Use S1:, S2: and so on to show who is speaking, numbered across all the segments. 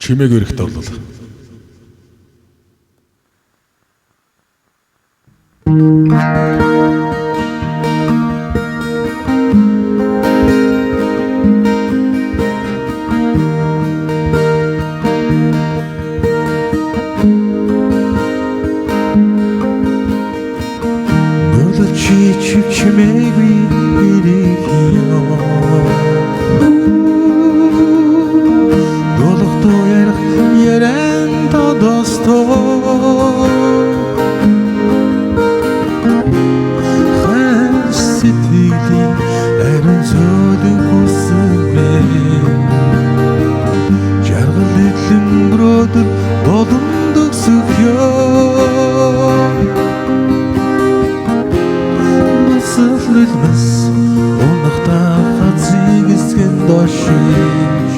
S1: Чимээгүй эрэхтэй болов.
S2: Чимээгүй эрэхийо долготой ярих яран тодостой хэсэтилийн ариун зөөлөн хүсэмээ жаргал эдлэн бродер боломдог сүхё Sırlılmaz onlukta hatsig isken doşiş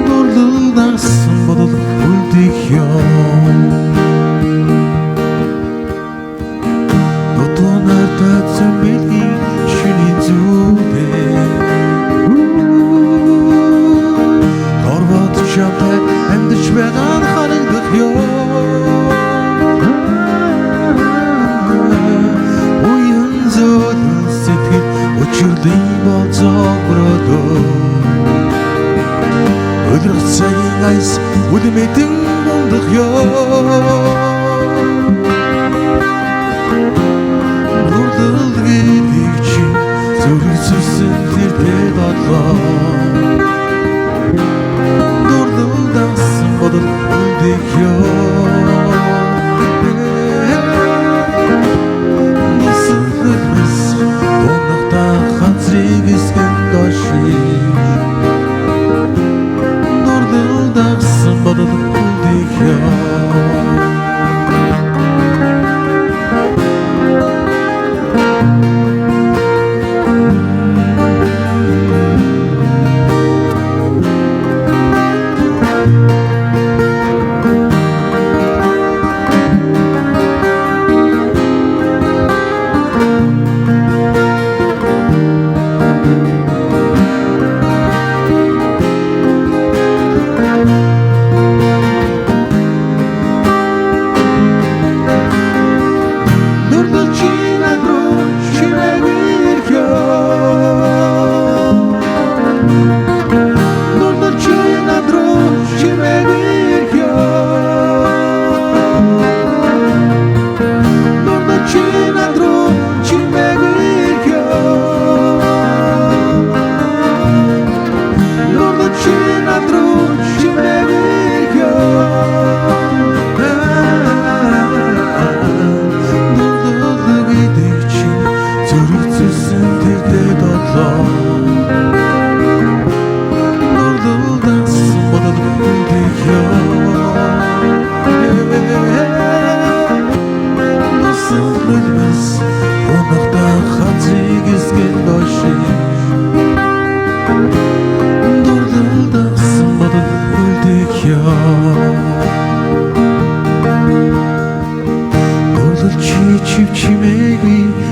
S2: Durduldarsın bodul uldik yon Dotunar tatsın belki şünin züde Torvat şapta hem düşmegan halıgdık yon Учирдын болцоо бродоо Өдрөх цагийн айс үлмэтэн бундах ёо Нурдал гэдэг чи зүрхсүсэн тэртэй бодлоо Нурдалдасан бодол үлдэх ёо Durduldarsın bodul uldik yo Чимээгүй